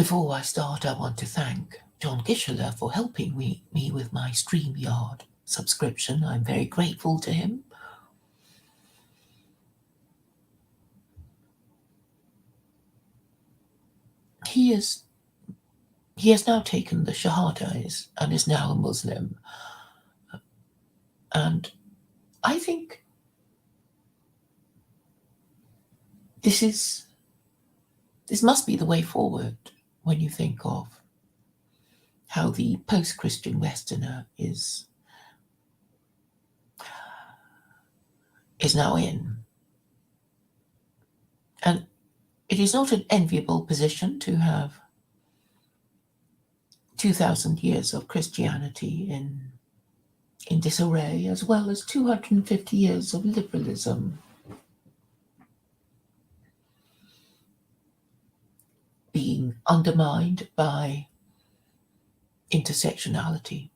Before I start, I want to thank John Gisheler for helping me with my StreamYard subscription. I'm very grateful to him. He has now taken the Shahada and is now a Muslim. And I think this must be the way forward when you think of how the post-Christian Westerner is now in. And it is not an enviable position to have 2,000 years of Christianity in disarray, as well as 250 years of liberalism being undermined by intersectionality.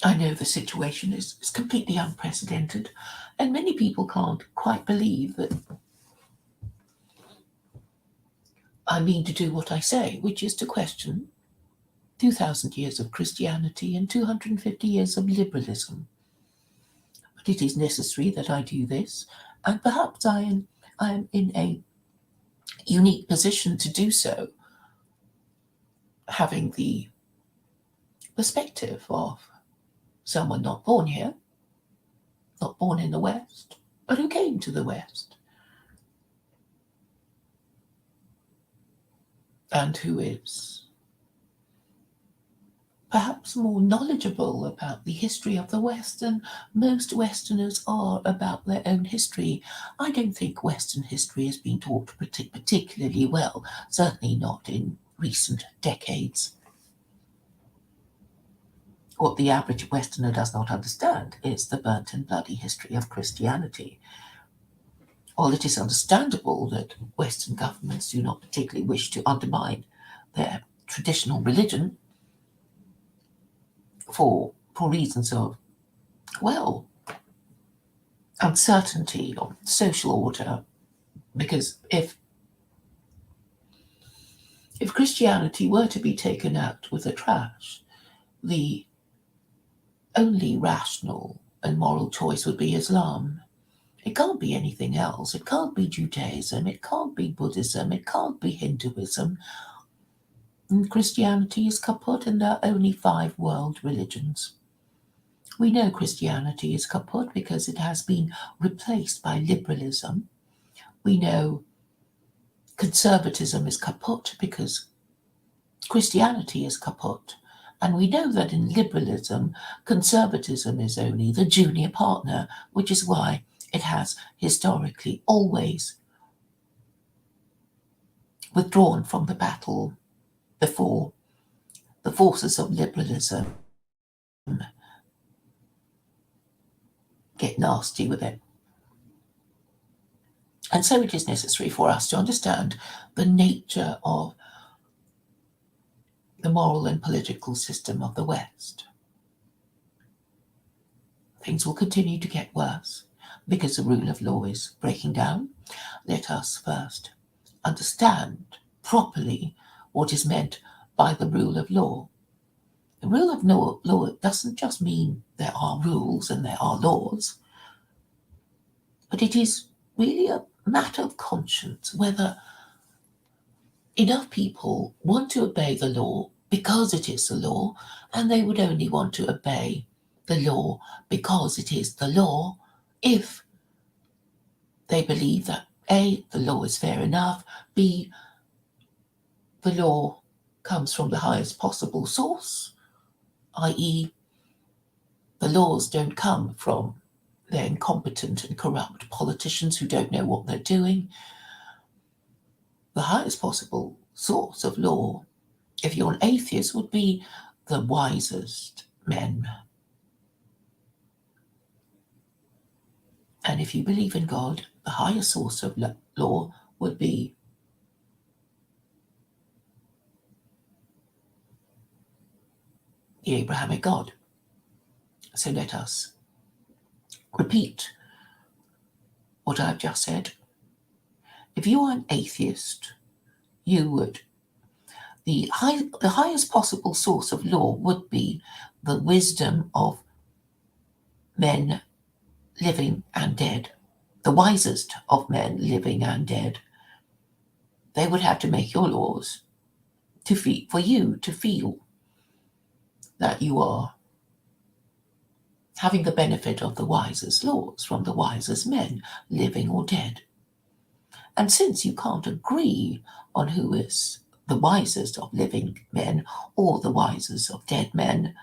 I know the situation is completely unprecedented, and many people can't quite believe that I mean to do what I say, which is to question 2,000 years of Christianity and 250 years of liberalism. But it is necessary that I do this, and perhaps I am in a unique position to do so, having the perspective of someone not born here, not born in the West, but who came to the West, and who is perhaps more knowledgeable about the history of the West than most Westerners are about their own history. I don't think Western history has been taught particularly well, certainly not in recent decades. What the average Westerner does not understand is the burnt and bloody history of Christianity. While it is understandable that Western governments do not particularly wish to undermine their traditional religion for reasons of, well, uncertainty or social order, because if Christianity were to be taken out with the trash, the only rational and moral choice would be Islam. It can't be anything else. It can't be Judaism. It can't be Buddhism. It can't be Hinduism. And Christianity is kaput, and there are only 5 world religions. We know Christianity is kaput because it has been replaced by liberalism. We know conservatism is kaput because Christianity is kaput. And we know that in liberalism, conservatism is only the junior partner, which is why it has historically always withdrawn from the battle before the forces of liberalism get nasty with it. And so it is necessary for us to understand the nature of the moral and political system of the West. Things will continue to get worse because the rule of law is breaking down. Let us first understand properly what is meant by the rule of law. The rule of law doesn't just mean there are rules and there are laws, but it is really a matter of conscience whether enough people want to obey the law because it is the law, and they would only want to obey the law because it is the law if they believe that A, the law is fair enough, B, the law comes from the highest possible source, i.e., the laws don't come from their incompetent and corrupt politicians who don't know what they're doing. The highest possible source of law, if you're an atheist, would be the wisest men. And if you believe in God, the highest source of law would be the Abrahamic God. So let us repeat what I've just said. If you are an atheist, you would the highest possible source of law would be the wisdom of men living and dead, the wisest of men living and dead. They would have to make your laws for you to feel that you are having the benefit of the wisest laws from the wisest men, living or dead. And since you can't agree on who is the wisest of living men or the wisest of dead men,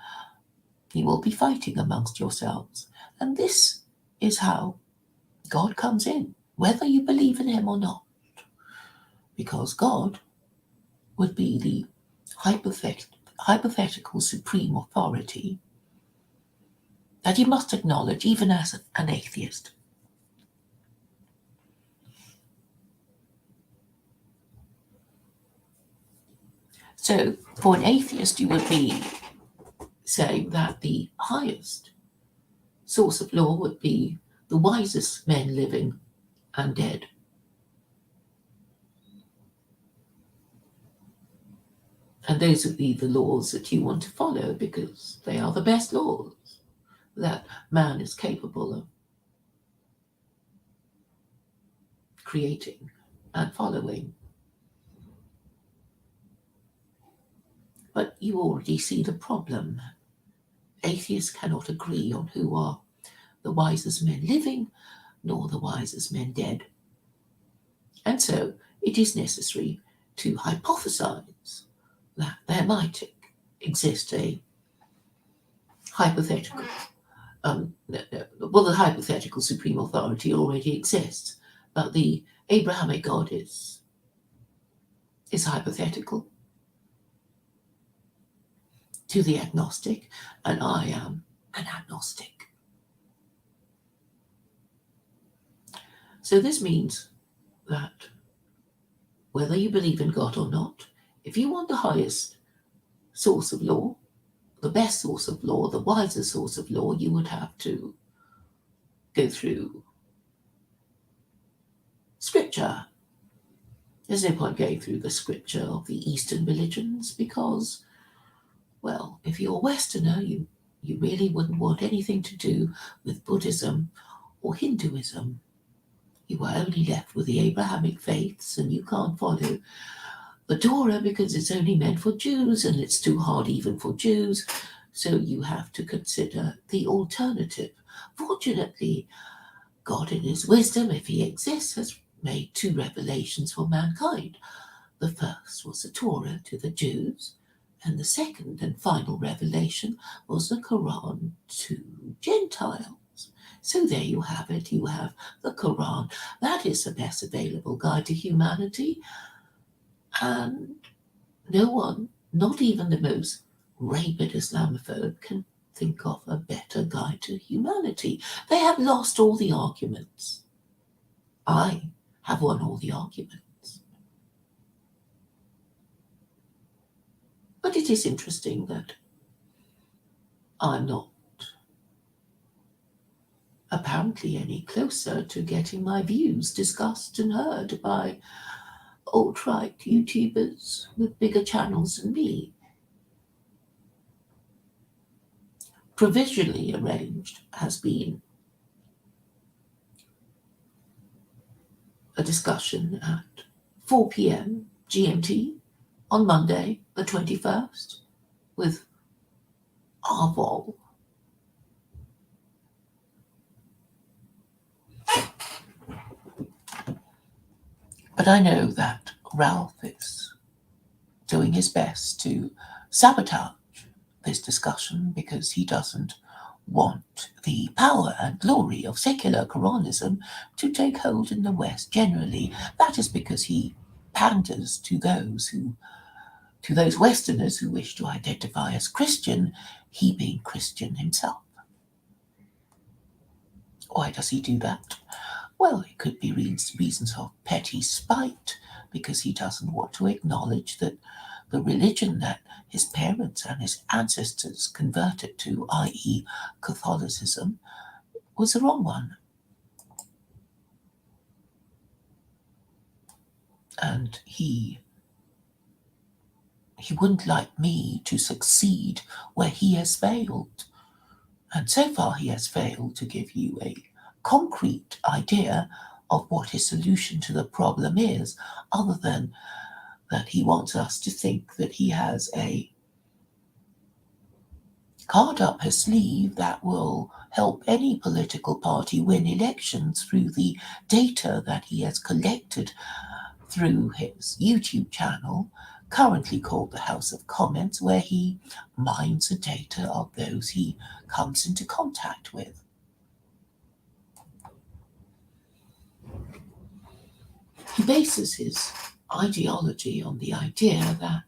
you will be fighting amongst yourselves. And this is how God comes in, whether you believe in him or not. Because God would be the hypothetical supreme authority that you must acknowledge even as an atheist. So for an atheist, you would be saying that the highest source of law would be the wisest men living and dead. And those would be the laws that you want to follow because they are the best laws that man is capable of creating and following. But you already see the problem. Atheists cannot agree on who are the wisest men living nor the wisest men dead. And so it is necessary to hypothesize that there might exist a hypothetical, the hypothetical supreme authority already exists, but the Abrahamic God is hypothetical to the agnostic, and I am an agnostic. So this means that whether you believe in God or not, if you want the highest source of law, the best source of law, the wisest source of law, you would have to go through scripture. There's no point going through the scripture of the Eastern religions because, well, if you're a Westerner, you really wouldn't want anything to do with Buddhism or Hinduism. You are only left with the Abrahamic faiths, and you can't follow the Torah because it's only meant for Jews and it's too hard even for Jews. So you have to consider the alternative. Fortunately, God in his wisdom, if he exists, has made 2 revelations for mankind. The first was the Torah to the Jews, and the second and final revelation was the Quran to Gentiles. So there you have it. You have the Quran. That is the best available guide to humanity. And no one, not even the most rabid Islamophobe, can think of a better guide to humanity. They have lost all the arguments. I have won all the arguments. But it is interesting that I'm not apparently any closer to getting my views discussed and heard by alt-right YouTubers with bigger channels than me. Provisionally arranged has been a discussion at 4 p.m. GMT on Monday, the 21st, with Arvol. But I know that Ralph is doing his best to sabotage this discussion because he doesn't want the power and glory of secular Quranism to take hold in the West generally. That is because he panders to those Westerners who wish to identify as Christian, he being Christian himself. Why does he do that? Well, it could be reasons of petty spite, because he doesn't want to acknowledge that the religion that his parents and his ancestors converted to, i.e. Catholicism, was the wrong one. and he wouldn't like me to succeed where he has failed. And so far he has failed to give you a concrete idea of what his solution to the problem is, other than that he wants us to think that he has a card up his sleeve that will help any political party win elections through the data that he has collected through his YouTube channel, currently called the House of Comments, where he mines the data of those he comes into contact with. He bases his ideology on the idea that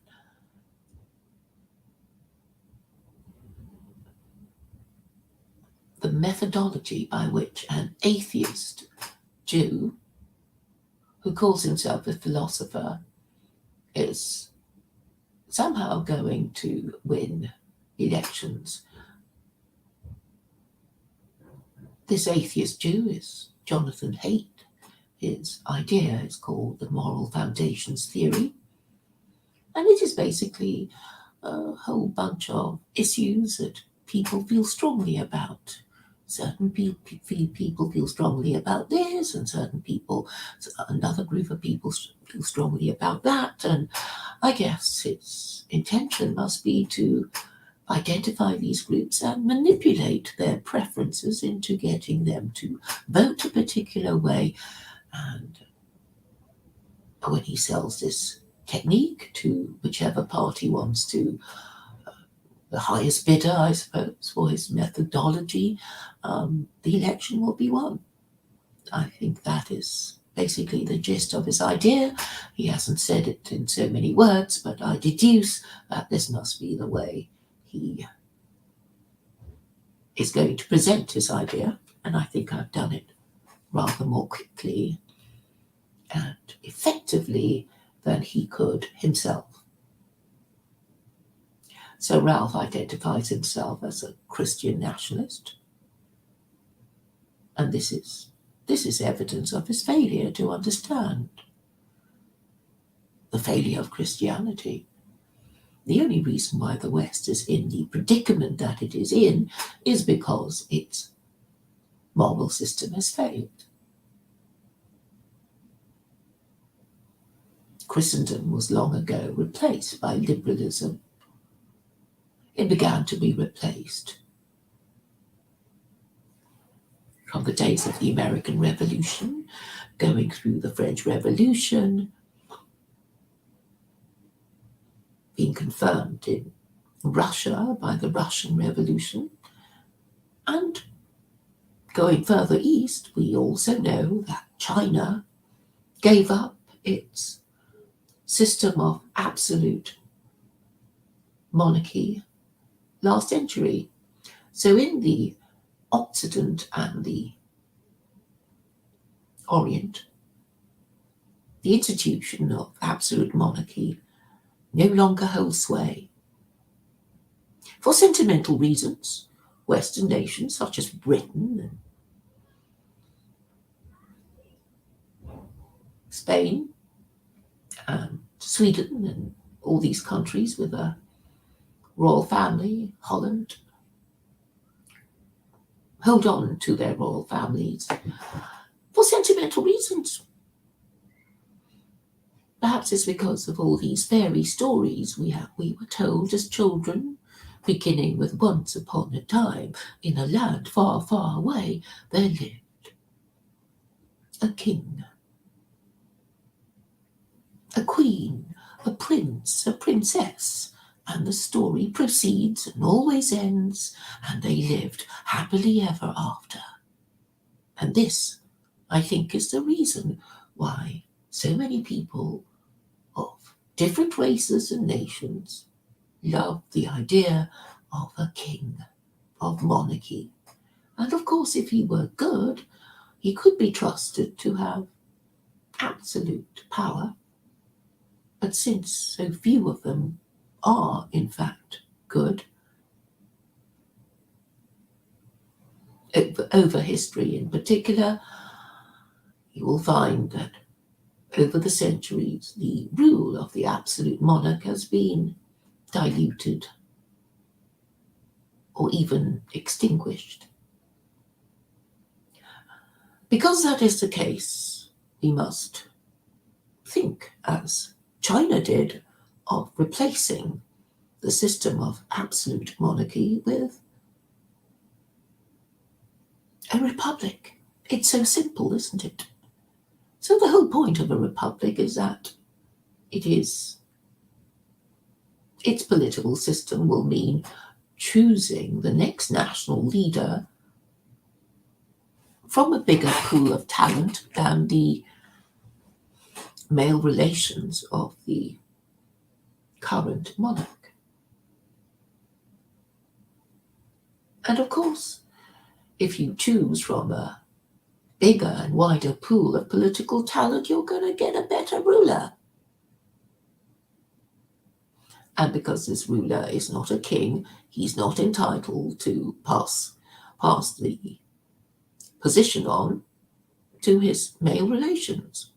the methodology by which an atheist Jew who calls himself a philosopher is somehow going to win elections. This atheist Jew is Jonathan Haidt. His idea is called the Moral Foundations Theory, and it is basically a whole bunch of issues that people feel strongly about. Certain people feel strongly about this, and another group of people feel strongly about that. And I guess its intention must be to identify these groups and manipulate their preferences into getting them to vote a particular way. And when he sells this technique to whichever party wants to, the highest bidder, I suppose, for his methodology, the election will be won. I think that is basically the gist of his idea. He hasn't said it in so many words, but I deduce that this must be the way he is going to present his idea, and I think I've done it rather more quickly and effectively than he could himself. So Ralph identifies himself as a Christian nationalist, and this is evidence of his failure to understand the failure of Christianity. The only reason why the West is in the predicament that it is in is because its moral system has failed. Christendom was long ago replaced by liberalism. It began to be replaced from the days of the American Revolution, going through the French Revolution, being confirmed in Russia by the Russian Revolution, and going further east, we also know that China gave up its system of absolute monarchy last century. So in the Occident and the Orient, the institution of absolute monarchy no longer holds sway. For sentimental reasons, Western nations such as Britain and Spain and Sweden and all these countries with a royal family, Holland, hold on to their royal families for sentimental reasons. Perhaps it's because of all these fairy stories we were told as children, beginning with once upon a time in a land far, far away, there lived a king, a queen, a prince, a princess, and the story proceeds and always ends, and they lived happily ever after. And this, I think, is the reason why so many people of different races and nations love the idea of a king, of monarchy. And of course, if he were good, he could be trusted to have absolute power. But since so few of them are, in fact, good, over history in particular, you will find that over the centuries, the rule of the absolute monarch has been diluted or even extinguished. Because that is the case, we must think, as China did, of replacing the system of absolute monarchy with a republic. It's so simple, isn't it? So the whole point of a republic is that its political system will mean choosing the next national leader from a bigger pool of talent than the male relations of the current monarch. And of course, if you choose from a bigger and wider pool of political talent, you're going to get a better ruler. And because this ruler is not a king, he's not entitled to pass the position on to his male relations.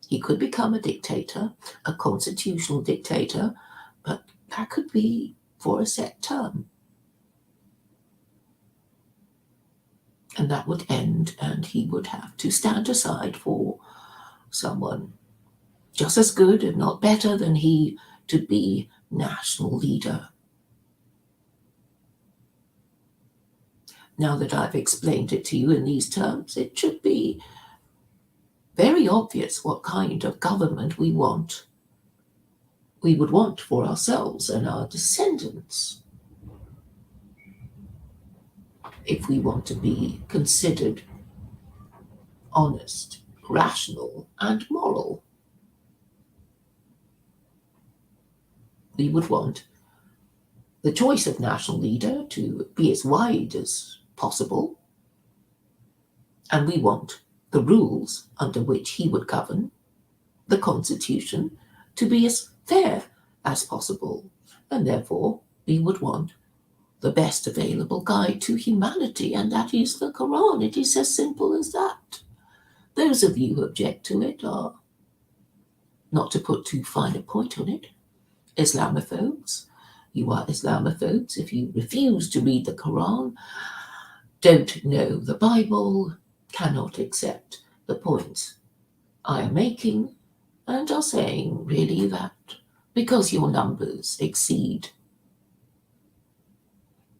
He could become a dictator, a constitutional dictator, but that could be for a set term. And that would end, and he would have to stand aside for someone just as good, if not better, than he to be national leader. Now that I've explained it to you in these terms, it should be very obvious what kind of government we would want for ourselves and our descendants, if we want to be considered honest, rational, and moral. We would want the choice of national leader to be as wide as possible, and we want the rules under which he would govern, the constitution, to be as fair as possible, and therefore we would want the best available guide to humanity, and that is the Quran. It is as simple as that. Those of you who object to it are, not to put too fine a point on it, Islamophobes. You are Islamophobes if you refuse to read the Quran, don't know the Bible, cannot accept the points I am making, and are saying really that because your numbers exceed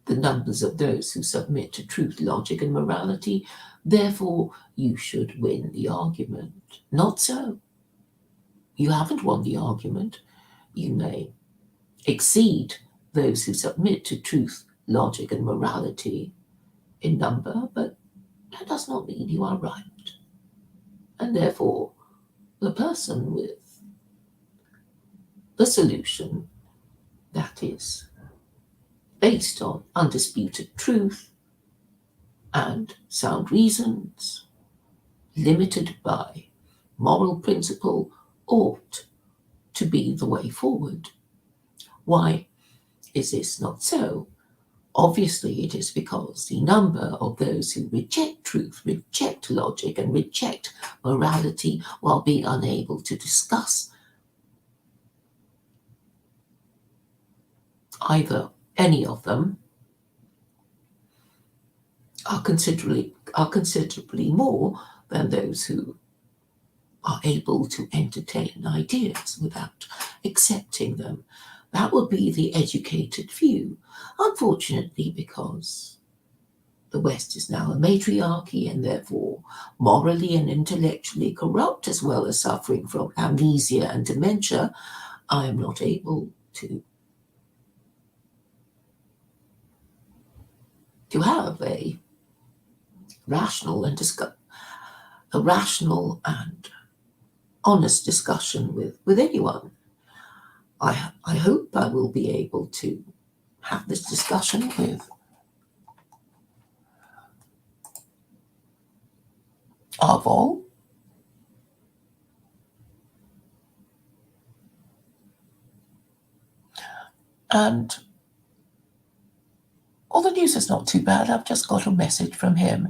the numbers of those who submit to truth, logic, and morality, therefore you should win the argument. Not so. You haven't won the argument. You may exceed those who submit to truth, logic, and morality in number, but that does not mean you are right. And therefore, the person with the solution that is based on undisputed truth and sound reasons, limited by moral principle, ought to be the way forward. Why is this not so? Obviously, it is because the number of those who reject truth, reject logic, and reject morality while being unable to discuss either any of them are considerably more than those who are able to entertain ideas without accepting them. That would be the educated view. Unfortunately, because the West is now a matriarchy and therefore morally and intellectually corrupt, as well as suffering from amnesia and dementia, I am not able to have a rational and honest discussion with anyone. I hope I will be able to have this discussion with Arvol, and all the news is not too bad. I've just got a message from him.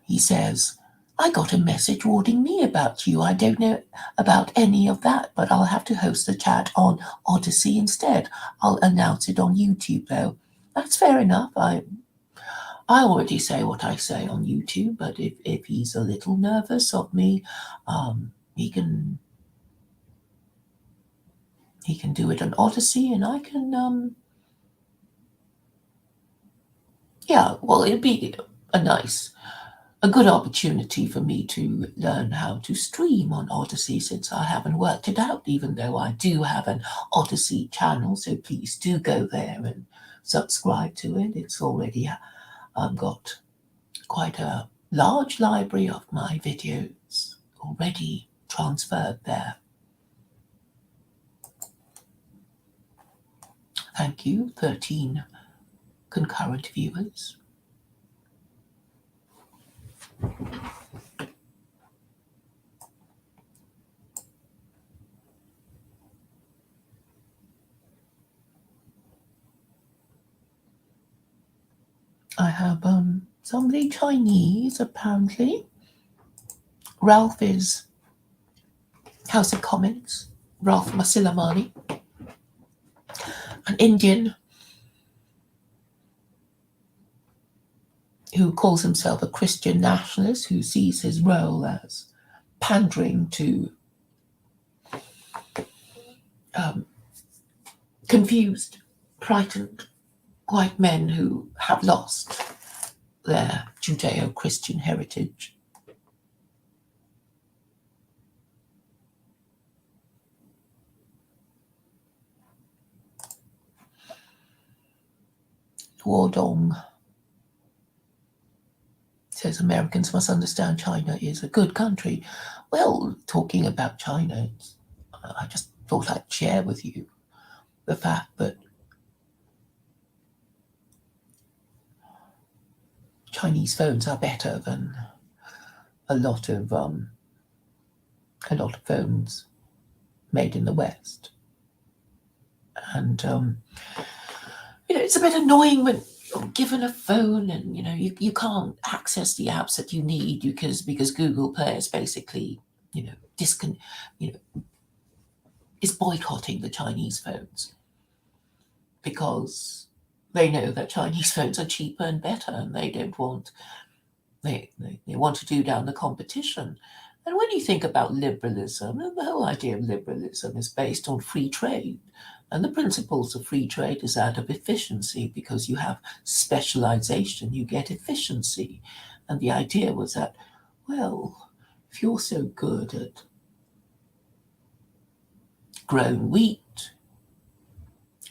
He says, I got a message warning me about you. I don't know about any of that, but I'll have to host the chat on Odyssey instead. I'll announce it on YouTube though. That's fair enough. I already say what I say on YouTube, but if he's a little nervous of me, he can do it on Odyssey, and I can yeah. Well, it'd be a good opportunity for me to learn how to stream on Odyssey since I haven't worked it out, even though I do have an Odyssey channel. So please do go there and subscribe to it. It's already got quite a large library of my videos already transferred there. Thank you, 13 concurrent viewers. I have somebody Chinese apparently. Ralph is House of Comments. Ralph Masilamani, an Indian who calls himself a Christian nationalist, who sees his role as pandering to confused, frightened white men who have lost their Judeo-Christian heritage. Wardong says Americans must understand China is a good country. Well, talking about China, I just thought I'd share with you the fact that Chinese phones are better than a lot of phones made in the West. And it's a bit annoying when you're given a phone and you can't access the apps that you need because Google Play is basically is boycotting the Chinese phones because they know that Chinese phones are cheaper and better, and they don't want they want to do down the competition. And when you think about liberalism, the whole idea of liberalism is based on free trade. And the principles of free trade is out of efficiency because you have specialization, you get efficiency. And the idea was that, well, if you're so good at growing wheat,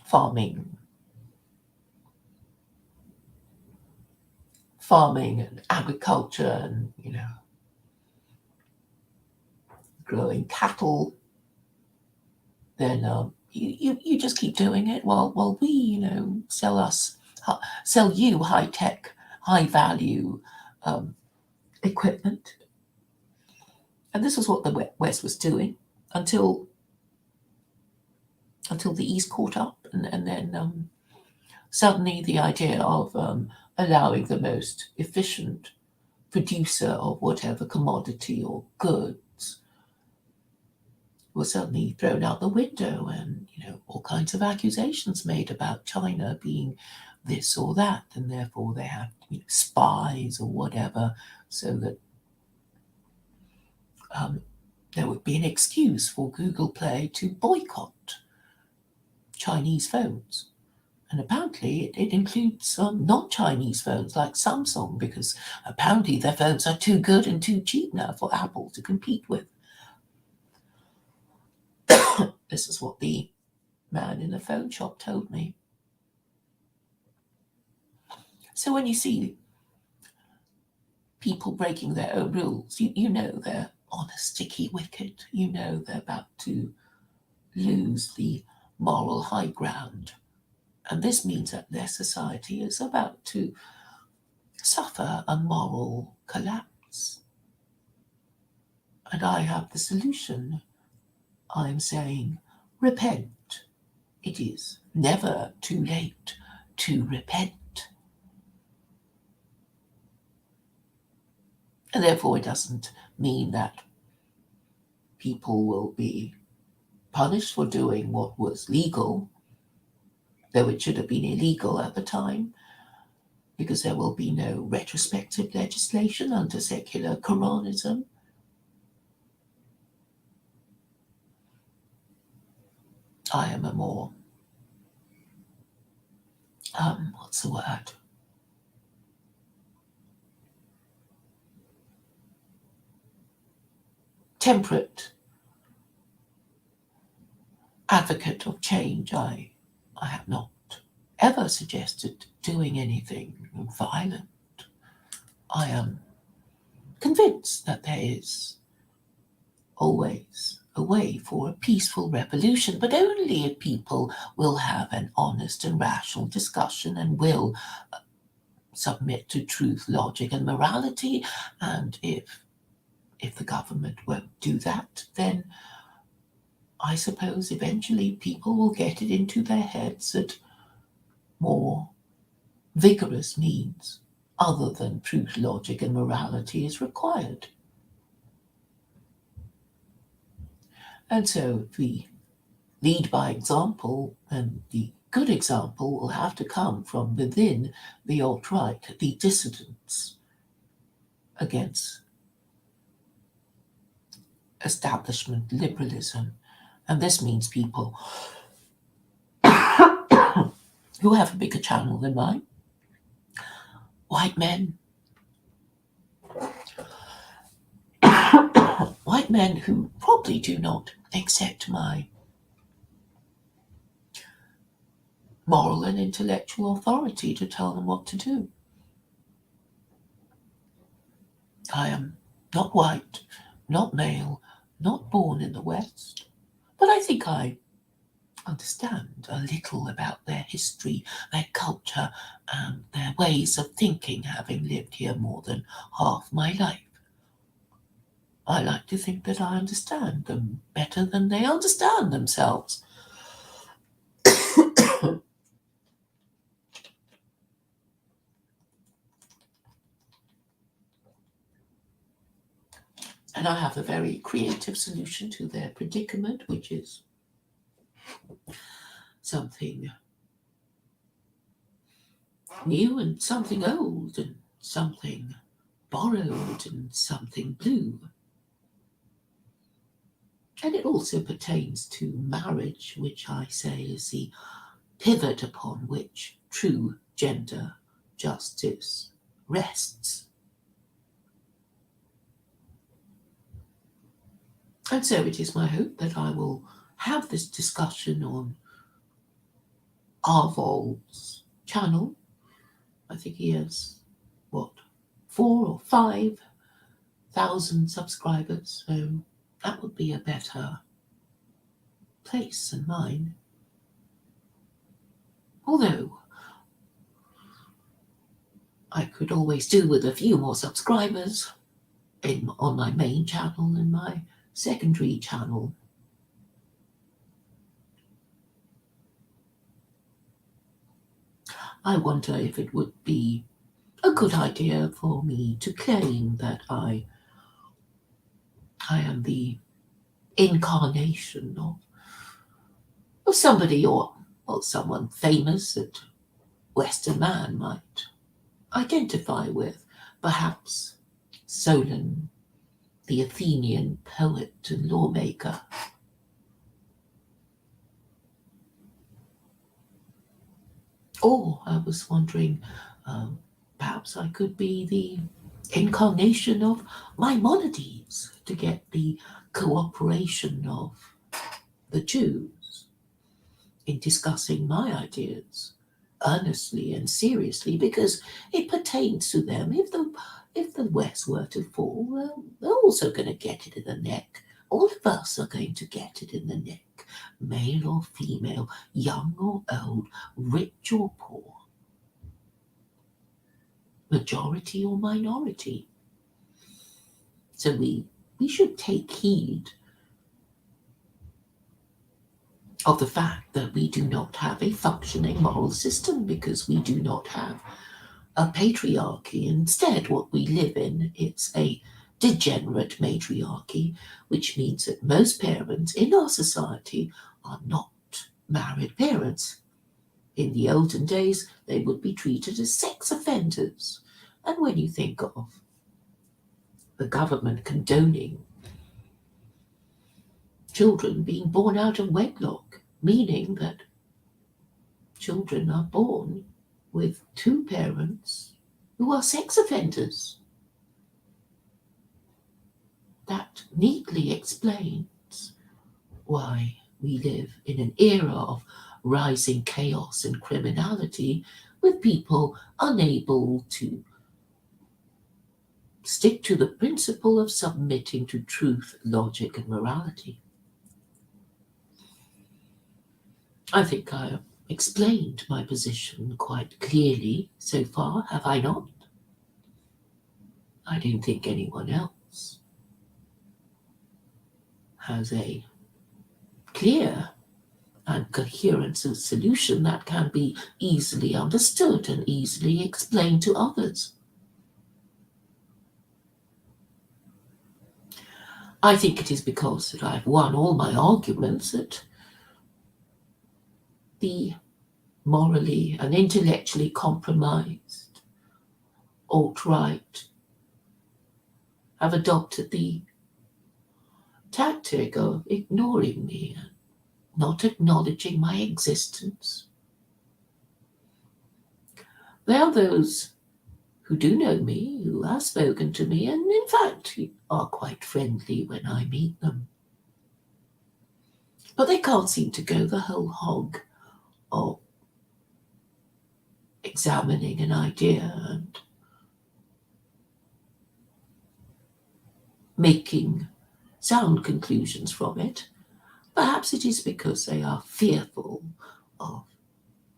farming and agriculture and, growing cattle, then you just keep doing it while we, sell you high tech, high value equipment. And this was what the West was doing until the East caught up, and then suddenly the idea of allowing the most efficient producer of whatever commodity or goods was suddenly thrown out the window, and all kinds of accusations made about China being this or that, and therefore they had spies or whatever, so that there would be an excuse for Google Play to boycott Chinese phones. And apparently it includes non-Chinese phones like Samsung, because apparently their phones are too good and too cheap now for Apple to compete with. This is what the man in the phone shop told me. So when you see people breaking their own rules, you know they're on a sticky wicket. You know they're about to lose the moral high ground. And this means that their society is about to suffer a moral collapse. And I have the solution. I'm saying, repent. It is never too late to repent. And therefore, it doesn't mean that people will be punished for doing what was legal, though it should have been illegal at the time, because there will be no retrospective legislation under secular Quranism. I am a more, what's the word? Temperate advocate of change. I have not ever suggested doing anything violent. I am convinced that there is always a way for a peaceful revolution, but only if people will have an honest and rational discussion and will submit to truth, logic, and morality. And if the government won't do that, then I suppose eventually people will get it into their heads that more vigorous means other than truth, logic, and morality is required. And so if we lead by example, then the good example will have to come from within the alt-right, the dissidents against establishment liberalism. And this means people who have a bigger channel than mine, white men, white men who probably do not accept my moral and intellectual authority to tell them what to do. I am not white, not male, not born in the West, but I think I understand a little about their history, their culture, and their ways of thinking, having lived here more than half my life. I like to think that I understand them better than they understand themselves. And I have a very creative solution to their predicament, which is something new and something old and something borrowed and something blue. And it also pertains to marriage, which I say is the pivot upon which true gender justice rests. And so it is my hope that I will have this discussion on Arvol's channel. I think he has, 4 or 5,000 subscribers, so that would be a better place than mine. Although I could always do with a few more subscribers on my main channel and my secondary channel. I wonder if it would be a good idea for me to claim that I am the incarnation of somebody or someone famous that Western man might identify with, perhaps Solon, the Athenian poet and lawmaker. Or I was wondering, perhaps I could be the incarnation of Maimonides to get the cooperation of the Jews in discussing my ideas earnestly and seriously, because it pertains to them. If the West were to fall, well, they're also going to get it in the neck. All of us are going to get it in the neck, male or female, young or old, rich or poor, majority or minority. So we should take heed of the fact that we do not have a functioning moral system, because we do not have a patriarchy. Instead, what we live in, it's a degenerate matriarchy, which means that most parents in our society are not married parents. In the olden days, they would be treated as sex offenders. And when you think of the government condoning children being born out of wedlock, meaning that children are born with two parents who are sex offenders, that neatly explains why we live in an era of rising chaos and criminality, with people unable to stick to the principle of submitting to truth, logic, and morality. I think I have explained my position quite clearly so far, have I not? I don't think anyone else has a clear and coherent solution that can be easily understood and easily explained to others. I think it is because that I've won all my arguments that the morally and intellectually compromised alt-right have adopted the tactic of ignoring me and not acknowledging my existence. There are those who do know me, who have spoken to me, and in fact are quite friendly when I meet them. But they can't seem to go the whole hog of examining an idea and making sound conclusions from it. Perhaps it is because they are fearful of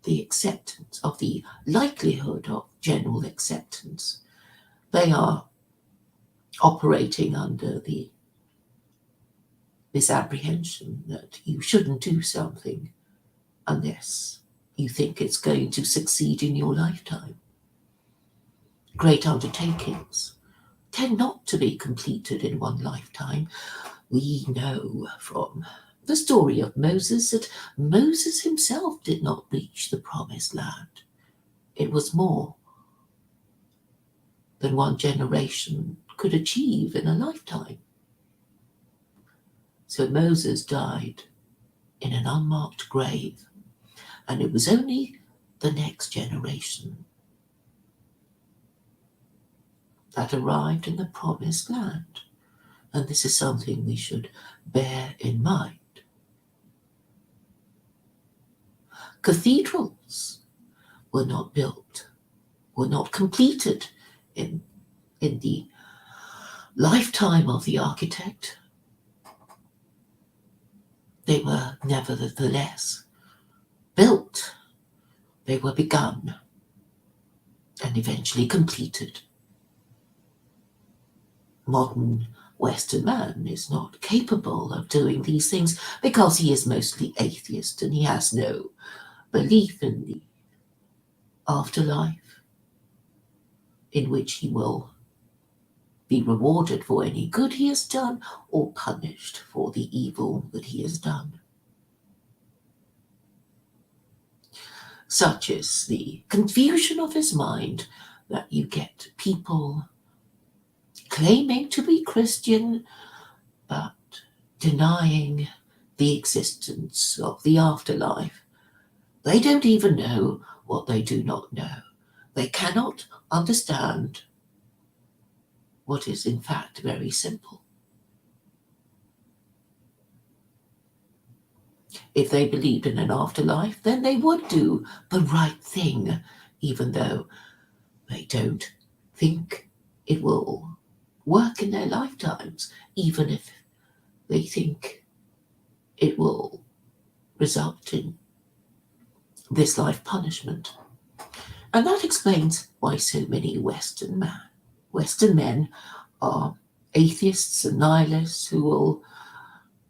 the acceptance, of the likelihood of general acceptance. They are operating under the misapprehension that you shouldn't do something unless you think it's going to succeed in your lifetime. Great undertakings tend not to be completed in one lifetime. We know from the story of Moses that Moses himself did not reach the promised land. It was more than one generation could achieve in a lifetime. So Moses died in an unmarked grave, and it was only the next generation that arrived in the promised land. And this is something we should bear in mind. Cathedrals were not built, were not completed in the lifetime of the architect. They were nevertheless built, they were begun, and eventually completed. Modern Western man is not capable of doing these things because he is mostly atheist and he has no belief in the afterlife in which he will be rewarded for any good he has done or punished for the evil that he has done. Such is the confusion of his mind that you get people claiming to be Christian but denying the existence of the afterlife. They don't even know what they do not know. They cannot understand what is in fact very simple. If they believed in an afterlife, then they would do the right thing, even though they don't think it will work in their lifetimes, even if they think it will result in this life punishment. And that explains why so many Western men are atheists and nihilists who will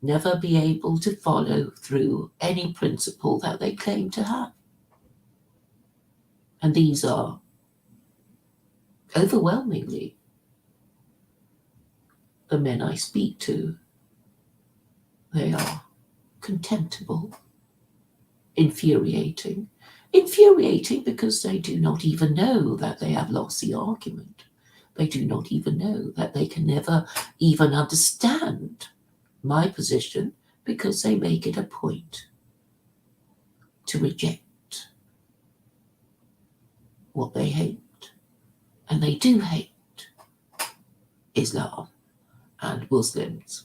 never be able to follow through any principle that they claim to have. And these are Overwhelmingly, the men I speak to, they are contemptible, infuriating. Infuriating because they do not even know that they have lost the argument. They do not even know that they can never even understand my position because they make it a point to reject what they hate. And they do hate Islam and Muslims.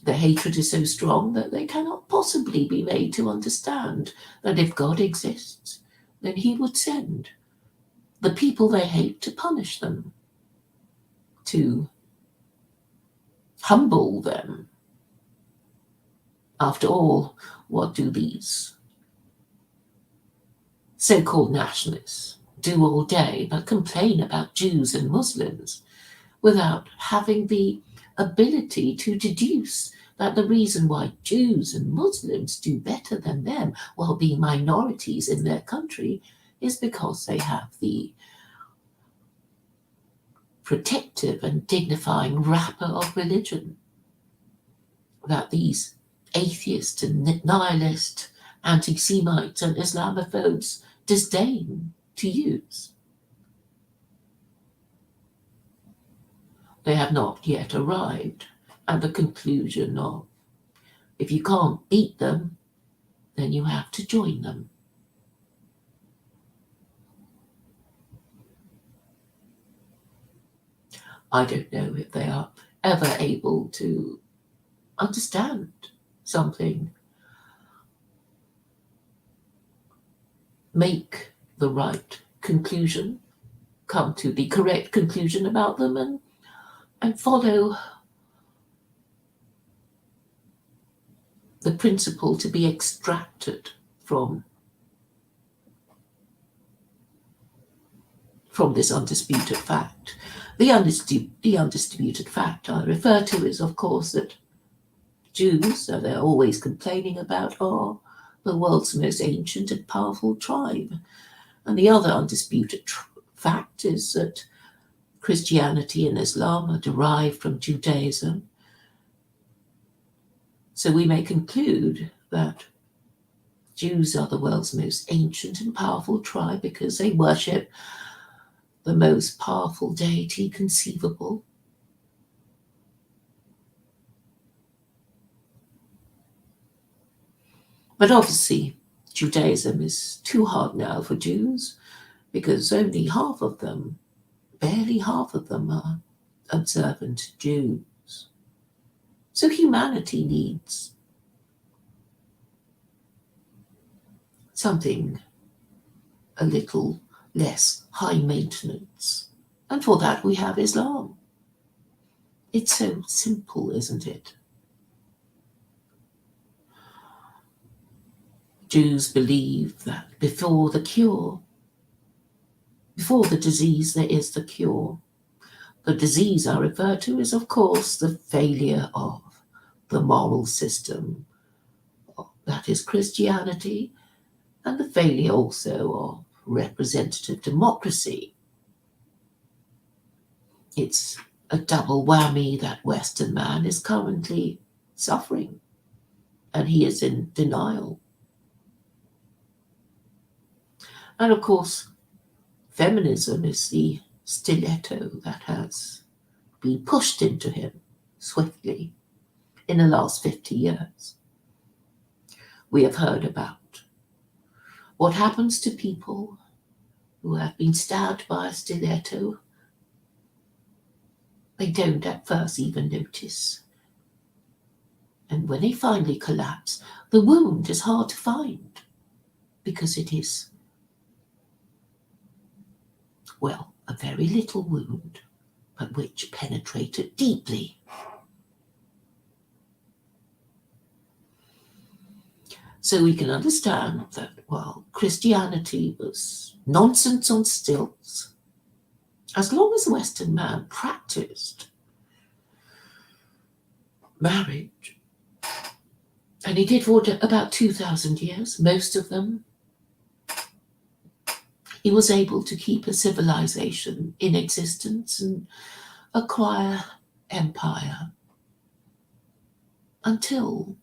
The hatred is so strong that they cannot possibly be made to understand that if God exists, then he would send the people they hate to punish them, to humble them. After all, what do these so-called nationalists do all day but complain about Jews and Muslims without having the ability to deduce that the reason why Jews and Muslims do better than them while being minorities in their country is because they have the protective and dignifying wrapper of religion that these atheists and nihilists, anti-Semites and Islamophobes disdain to use. They have not yet arrived at the conclusion of, if you can't beat them, then you have to join them. I don't know if they are ever able to understand something, make the right conclusion, come to the correct conclusion about them, and follow the principle to be extracted from this undisputed fact. The undisputed fact I refer to is, of course, that Jews, that they're always complaining about, are the world's most ancient and powerful tribe. And the other undisputed fact is that Christianity and Islam are derived from Judaism. So we may conclude that Jews are the world's most ancient and powerful tribe because they worship the most powerful deity conceivable. But obviously, Judaism is too hard now for Jews because only half of them, barely half of them, are observant Jews. So humanity needs something a little less high maintenance. And for that we have Islam. It's so simple, isn't it? Jews believe that before the disease, there is the cure. The disease I refer to is, of course, the failure of the moral system, that is Christianity, and the failure also of representative democracy. It's a double whammy that Western man is currently suffering, and he is in denial. And of course, feminism is the stiletto that has been pushed into him swiftly in the last 50 years. We have heard about what happens to people who have been stabbed by a stiletto. They don't at first even notice. And when they finally collapse, the wound is hard to find because it is, well, a very little wound, but which penetrated deeply. So we can understand that while Christianity was nonsense on stilts, as long as the Western man practiced marriage, and he did for about 2,000 years, most of them he was able to keep a civilization in existence and acquire empire until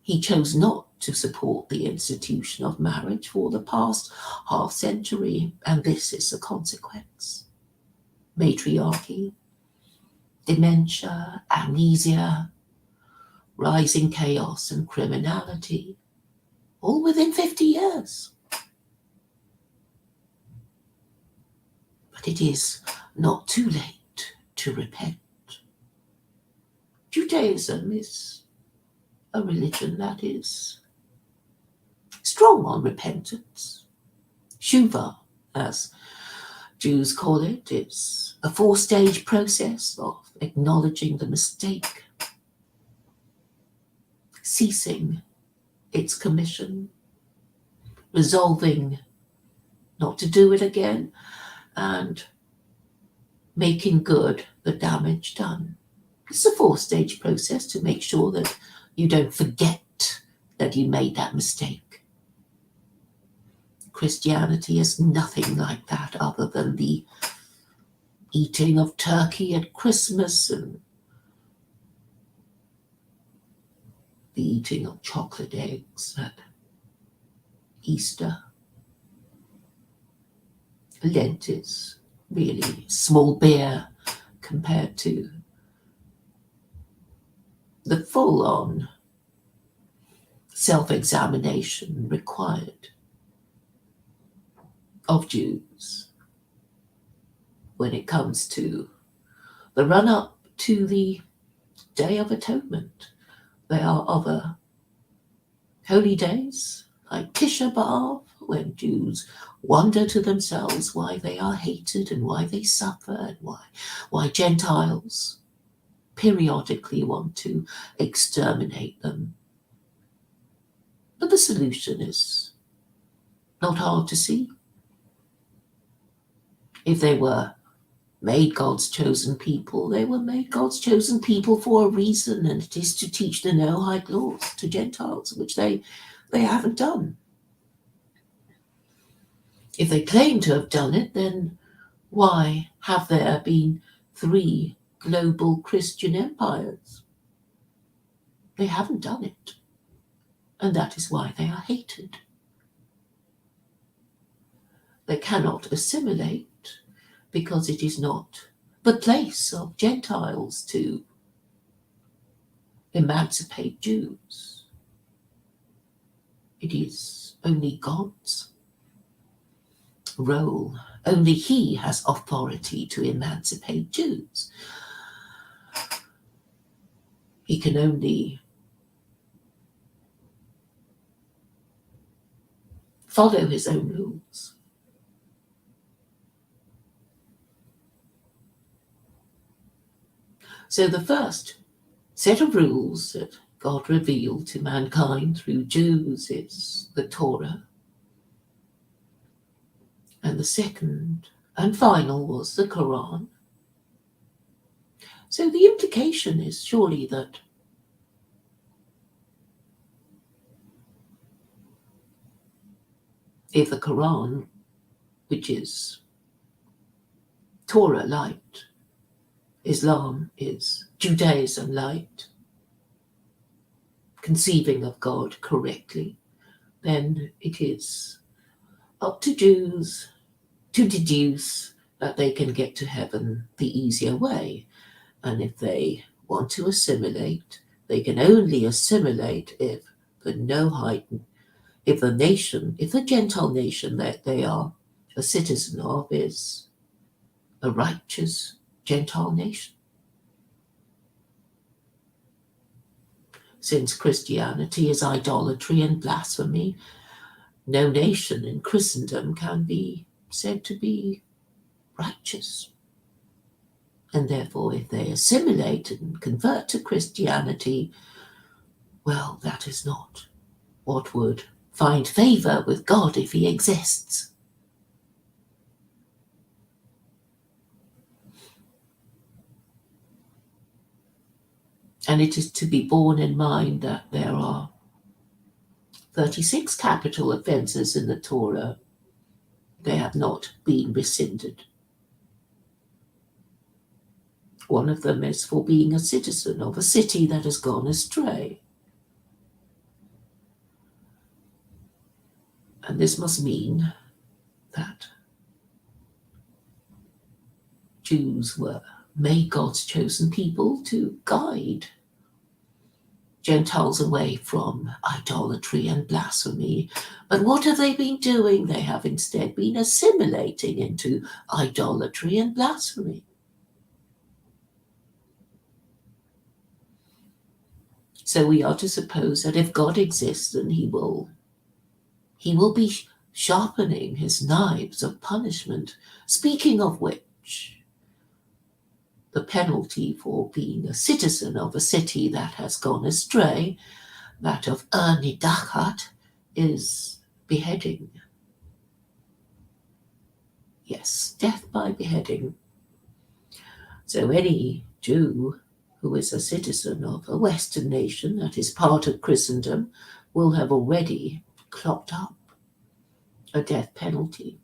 he chose not to support the institution of marriage for the past half century, and this is the consequence. Matriarchy, dementia, amnesia, rising chaos and criminality, all within 50 years. But it is not too late to repent. Judaism is a religion that is strong on repentance. Shuva, as Jews call it, is a 4-stage process of acknowledging the mistake, ceasing its commission, resolving not to do it again, and making good the damage done. It's a 4-stage process to make sure that you don't forget that you made that mistake. Christianity is nothing like that other than the eating of turkey at Christmas and the eating of chocolate eggs at Easter. Lent is really small beer compared to the full-on self-examination required of Jews when it comes to the run-up to the Day of Atonement. There are other holy days like Tisha B'Av, when Jews wonder to themselves why they are hated and why they suffer and why Gentiles periodically want to exterminate them. But the solution is not hard to see. If they were made God's chosen people, they were made God's chosen people for a reason, and it is to teach the Noahide laws to Gentiles, which they haven't done. If they claim to have done it, then why have there been 3 global Christian empires? They haven't done it, and that is why they are hated. They cannot assimilate because it is not the place of Gentiles to emancipate Jews. It is only God's role. Only he has authority to emancipate Jews. He can only follow his own rules. So the first set of rules that God revealed to mankind through Jews is the Torah. And the second and final was the Quran. So the implication is surely that if the Quran, which is Torah light, Islam is Judaism light, conceiving of God correctly, then it is up to Jews to deduce that they can get to heaven the easier way. And if they want to assimilate, they can only assimilate if the Noahide, if the Gentile nation that they are a citizen of is a righteous Gentile nation. Since Christianity is idolatry and blasphemy, no nation in Christendom can be said to be righteous. And therefore, if they assimilate and convert to Christianity, well, that is not what would find favor with God if he exists. And it is to be borne in mind that there are 36 capital offenses in the Torah, they have not been rescinded. One of them is for being a citizen of a city that has gone astray. And this must mean that Jews were made God's chosen people to guide Gentiles away from idolatry and blasphemy. But what have they been doing? They have instead been assimilating into idolatry and blasphemy. So we are to suppose that if God exists, then he will be sharpening his knives of punishment. Speaking of which, the penalty for being a citizen of a city that has gone astray, that of Ernidachat, is beheading. Yes, death by beheading. So any Jew who is a citizen of a Western nation that is part of Christendom will have already clocked up a death penalty.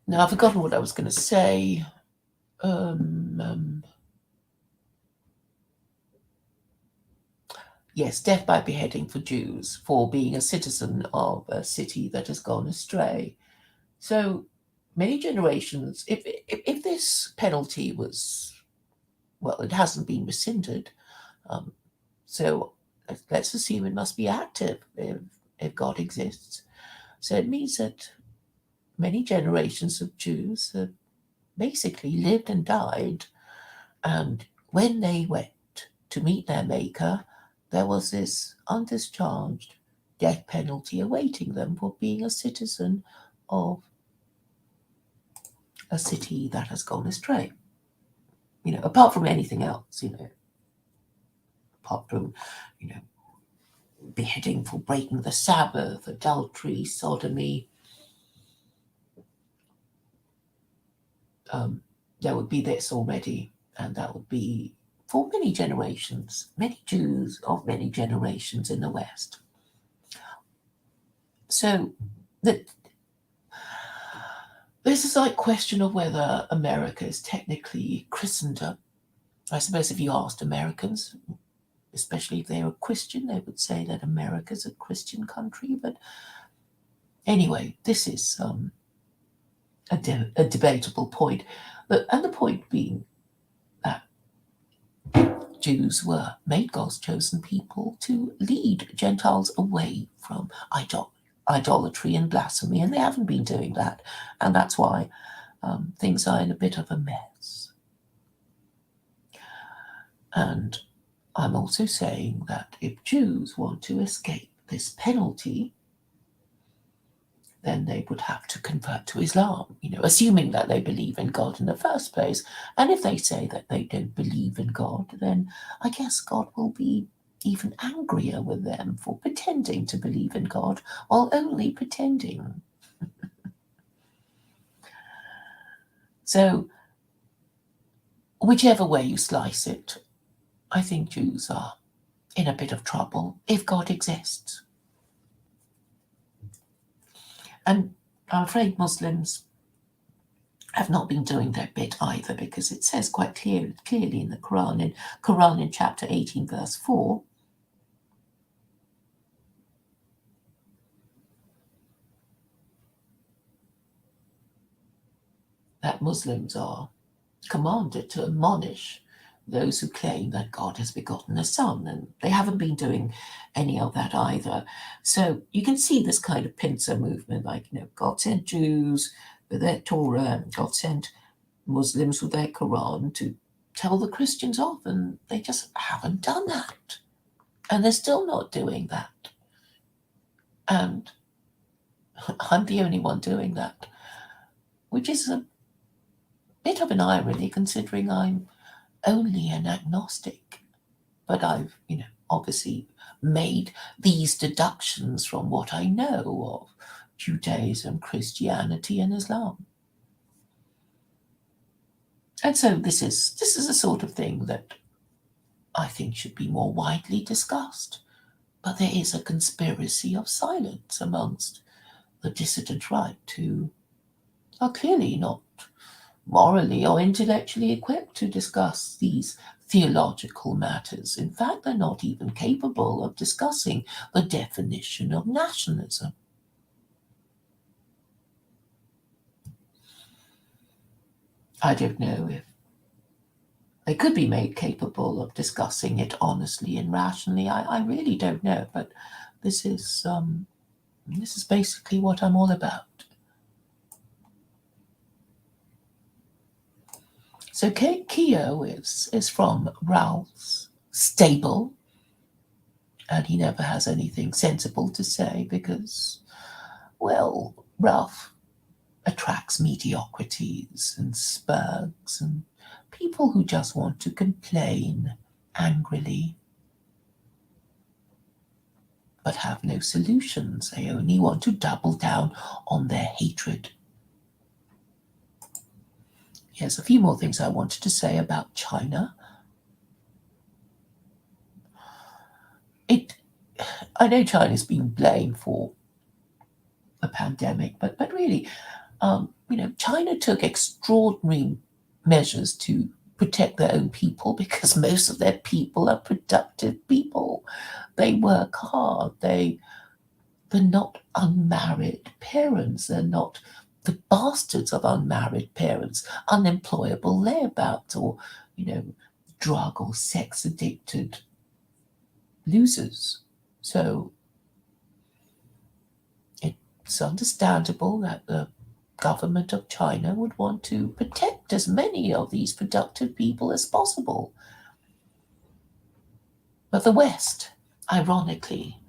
Now, I've forgotten what I was going to say. Yes, death by beheading for Jews for being a citizen of a city that has gone astray. So many generations, if this penalty was, well, it hasn't been rescinded, so let's assume it must be active if God exists. So it means that many generations of Jews have basically lived and died, and when they went to meet their Maker, there was this undischarged death penalty awaiting them for being a citizen of a city that has gone astray. Apart from anything else, apart from, beheading for breaking the Sabbath, adultery, sodomy, there would be this already, and that would be for many generations, many Jews of many generations in the West. So this is like question of whether America is technically Christendom. I suppose if you asked Americans, especially if they're a Christian, they would say that America's a Christian country. But anyway, this is a debatable point. And the point being that Jews were made God's chosen people to lead Gentiles away from idolatry and blasphemy, and they haven't been doing that. And that's why things are in a bit of a mess. And I'm also saying that if Jews want to escape this penalty, then they would have to convert to Islam, assuming that they believe in God in the first place. And if they say that they don't believe in God, then I guess God will be even angrier with them for pretending to believe in God while only pretending. So So, whichever way you slice it, I think Jews are in a bit of trouble if God exists. And I'm afraid Muslims have not been doing their bit either, because it says quite clearly in the Quran in chapter 18, verse 4, that Muslims are commanded to admonish those who claim that God has begotten a son, and they haven't been doing any of that either. So you can see this kind of pincer movement, like, God sent Jews with their Torah, and God sent Muslims with their Quran to tell the Christians off, and they just haven't done that. And they're still not doing that. And I'm the only one doing that, which is a bit of an irony considering I'm only an agnostic. But I've, obviously made these deductions from what I know of Judaism, Christianity, and Islam. And so this is the sort of thing that I think should be more widely discussed. But there is a conspiracy of silence amongst the dissident right, who are clearly not morally or intellectually equipped to discuss these theological matters. In fact, they're not even capable of discussing the definition of nationalism. I don't know if they could be made capable of discussing it honestly and rationally. I really don't know, but this is basically what I'm all about. So Keo is from Ralph's stable, and he never has anything sensible to say because, well, Ralph attracts mediocrities and spurgs and people who just want to complain angrily but have no solutions. They only want to double down on their hatred. Yes, a few more things I wanted to say about China. I know China's been blamed for the pandemic, but really, China took extraordinary measures to protect their own people because most of their people are productive people. They work hard. They're not unmarried parents. They're not the bastards of unmarried parents, unemployable layabouts, or, drug or sex addicted losers. So it's understandable that the government of China would want to protect as many of these productive people as possible. But the West, ironically,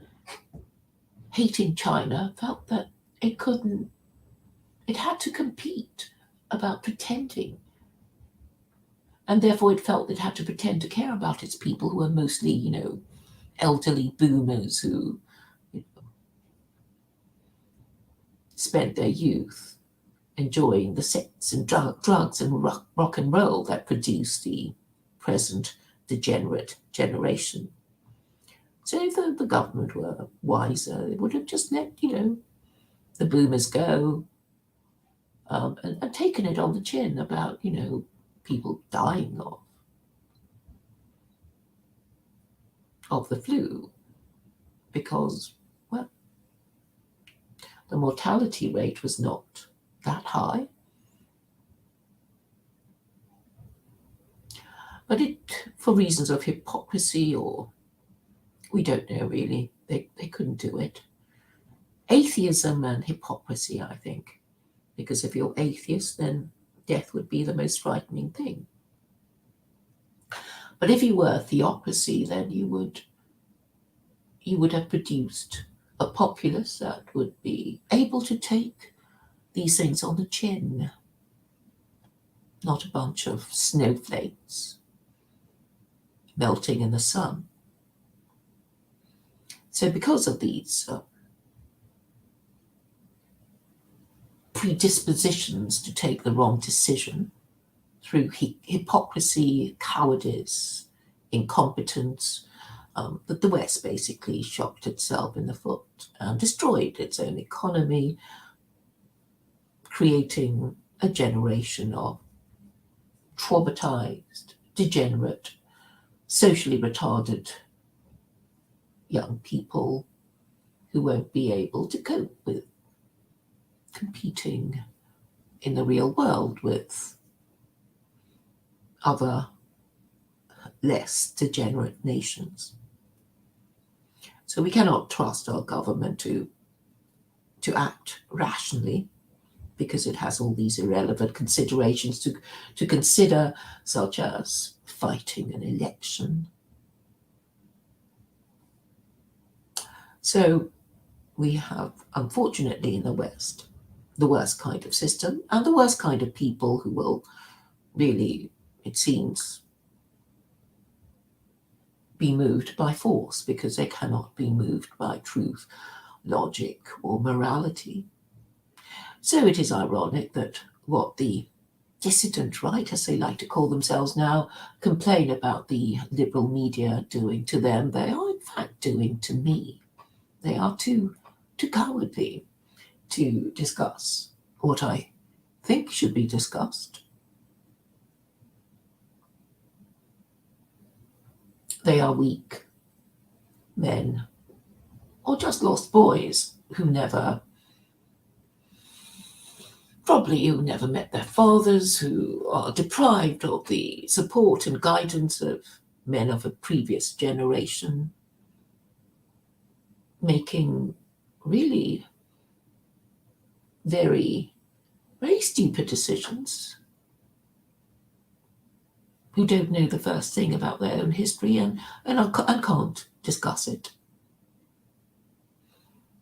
hating China, felt that it had to compete about pretending. And therefore it felt it had to pretend to care about its people, who are mostly, elderly boomers who spent their youth enjoying the sex and drugs and rock and roll that produced the present degenerate generation. So if the government were wiser, it would have just let, the boomers go, and taken it on the chin about, people dying of the flu, because, well, the mortality rate was not that high. But for reasons of hypocrisy, or we don't know really, they couldn't do it. Atheism and hypocrisy, I think, because if you're atheist, then death would be the most frightening thing. But if you were theocracy, then you would have produced a populace that would be able to take these things on the chin, not a bunch of snowflakes melting in the sun. So because of these predispositions to take the wrong decision through hypocrisy, cowardice, incompetence, that the West basically shot itself in the foot and destroyed its own economy, creating a generation of traumatized, degenerate, socially retarded young people who won't be able to cope with competing in the real world with other less degenerate nations. So we cannot trust our government to act rationally, because it has all these irrelevant considerations to consider, such as fighting an election. So we have, unfortunately, in the West, the worst kind of system and the worst kind of people who will really, it seems, be moved by force because they cannot be moved by truth, logic, or morality. So it is ironic that what the dissident right, as they like to call themselves now, complain about the liberal media doing to them, they are in fact doing to me. They are too cowardly to discuss what I think should be discussed. They are weak men or just lost boys who never met their fathers, who are deprived of the support and guidance of men of a previous generation, making really very, very stupid decisions, who don't know the first thing about their own history and can't discuss it.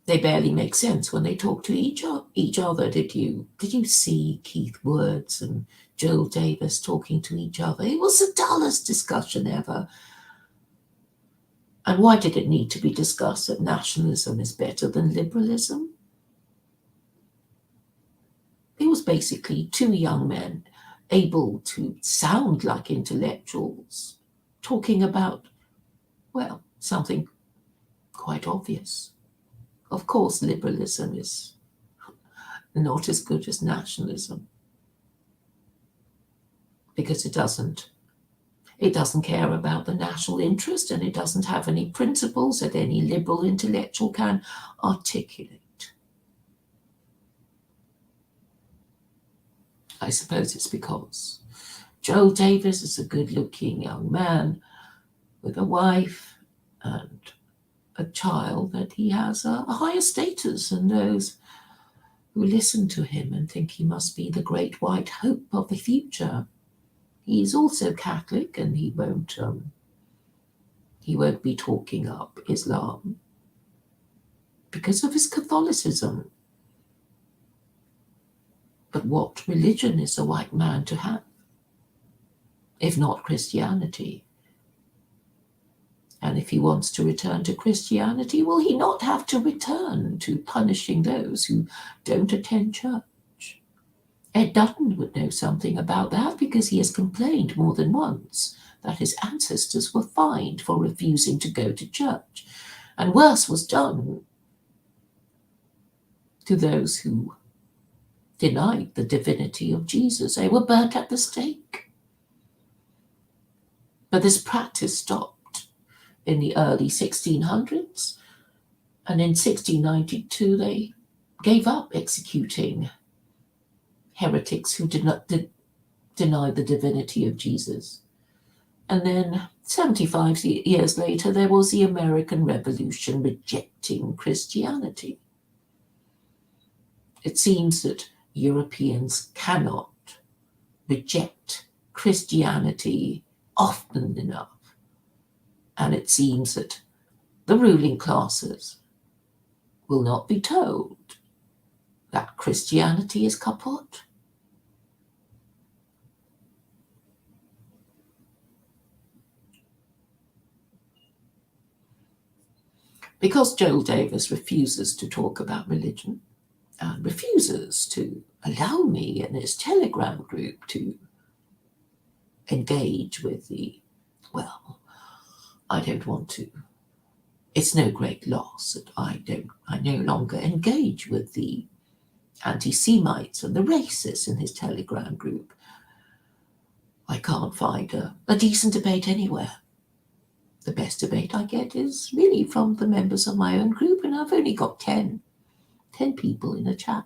They barely make sense when they talk to each other. Did you see Keith Woods and Joel Davis talking to each other? It was the dullest discussion ever. And why did it need to be discussed that nationalism is better than liberalism? It was basically two young men able to sound like intellectuals talking about, well, something quite obvious. Of course, liberalism is not as good as nationalism because it doesn't care about the national interest, and it doesn't have any principles that any liberal intellectual can articulate. I suppose it's because Joel Davis is a good-looking young man with a wife and a child, that he has a higher status than those who listen to him and think he must be the great white hope of the future. He's also Catholic, and he won't be talking up Islam because of his Catholicism. But what religion is a white man to have, if not Christianity? And if he wants to return to Christianity, will he not have to return to punishing those who don't attend church? Ed Dutton would know something about that, because he has complained more than once that his ancestors were fined for refusing to go to church. And worse was done to those who denied the divinity of Jesus. They were burnt at the stake. But this practice stopped in the early 1600s, and in 1692 they gave up executing heretics who did not deny the divinity of Jesus. And then 75 years later, there was the American Revolution rejecting Christianity. It seems that Europeans cannot reject Christianity often enough. And it seems that the ruling classes will not be told that Christianity is kaput. Because Joel Davis refuses to talk about religion and refuses to allow me in his Telegram group to engage with well, I don't want to. It's no great loss that I no longer engage with the anti-Semites and the racists in his Telegram group. I can't find a decent debate anywhere. The best debate I get is really from the members of my own group, and I've only got 10 people in a chat.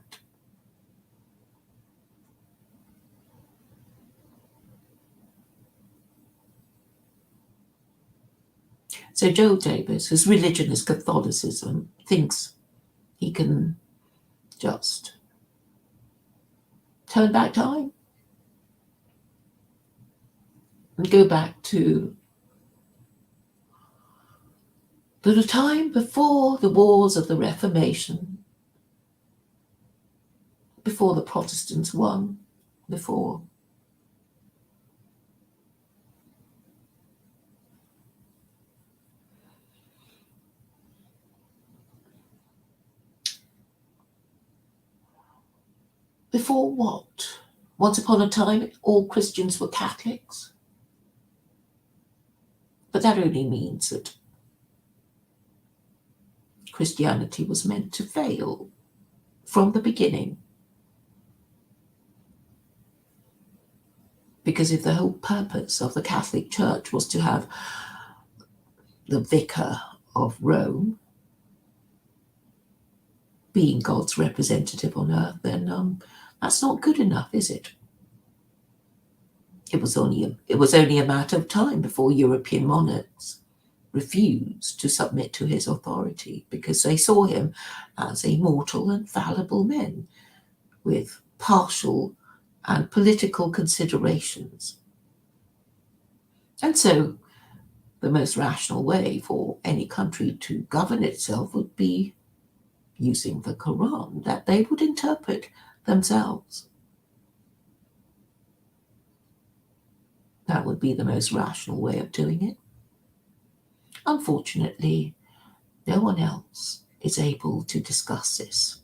So Joel Davis, whose religion is Catholicism, thinks he can just turn back time and go back to the time before the wars of the Reformation, before the Protestants won, before what? Once upon a time, all Christians were Catholics. But that only means that Christianity was meant to fail from the beginning. Because if the whole purpose of the Catholic Church was to have the vicar of Rome being God's representative on earth, then that's not good enough, is it? It was only a matter of time before European monarchs refused to submit to his authority because they saw him as a mortal and fallible man with partial and political considerations. And so the most rational way for any country to govern itself would be using the Quran that they would interpret themselves. That would be the most rational way of doing it. Unfortunately, no one else is able to discuss this.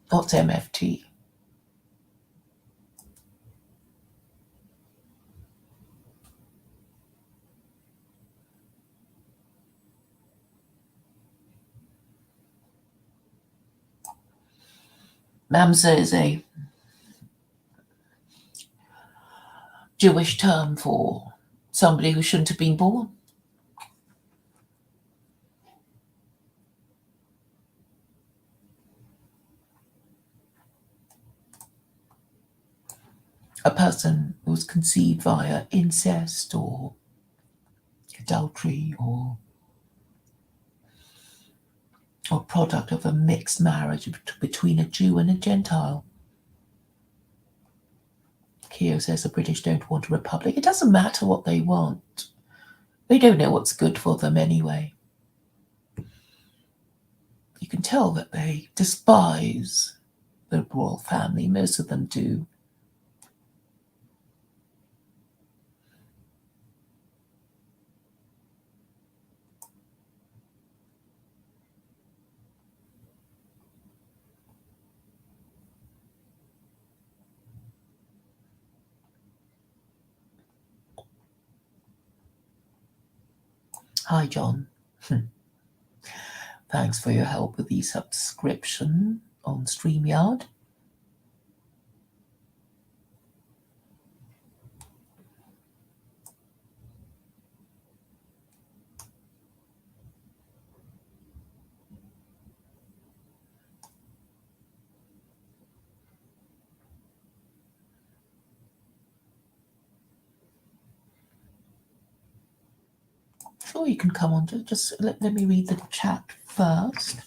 What's MFT? Mamza is a Jewish term for somebody who shouldn't have been born. A person who was conceived via incest or adultery or product of a mixed marriage between a Jew and a Gentile. Keogh says the British don't want a republic. It doesn't matter what they want. They don't know what's good for them anyway. You can tell that they despise the royal family. Most of them do. Hi, John. Thanks for your help with the subscription on StreamYard. Sure, you can come on. Just let me read the chat first.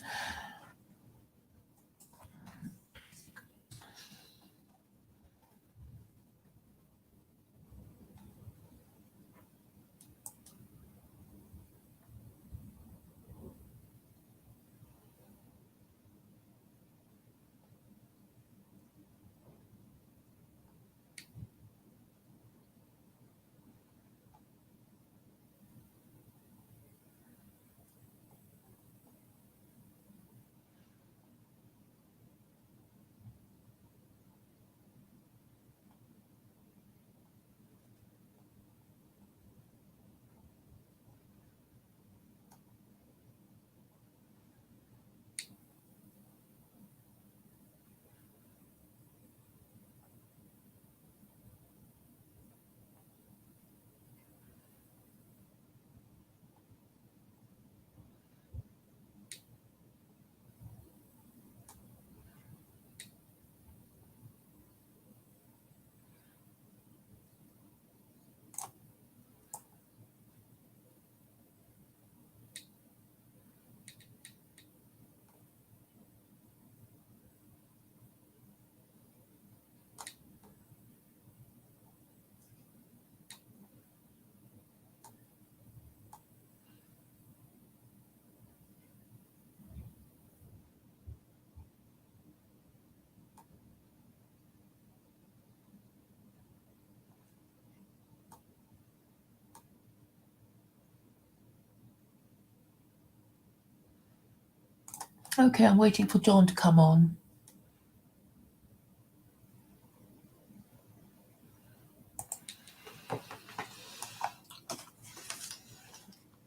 Okay, I'm waiting for John to come on.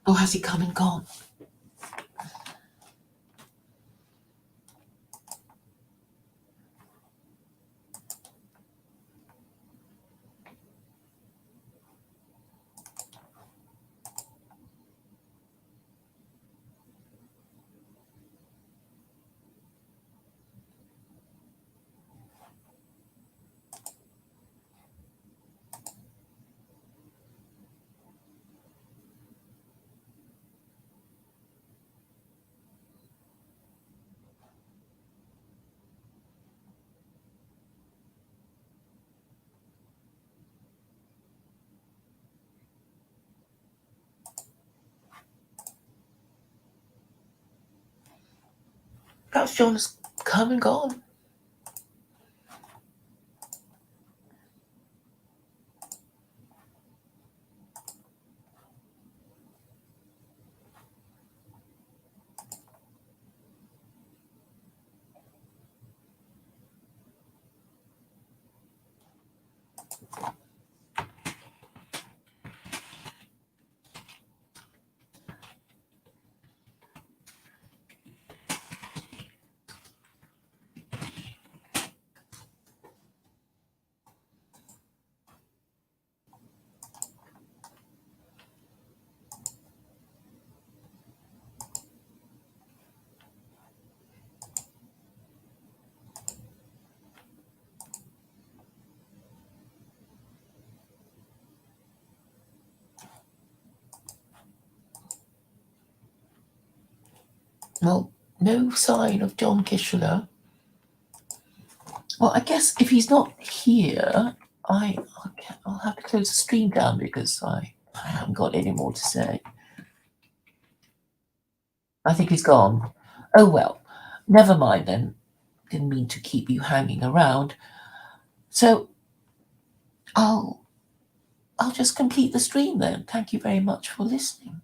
Or has he come and gone? Perhaps John has come and gone. Well, no sign of John Kishler. Well, I guess if he's not here, I'll have to close the stream down because I haven't got any more to say. I think he's gone. Oh well, never mind then. Didn't mean to keep you hanging around. So I'll just complete the stream then. Thank you very much for listening.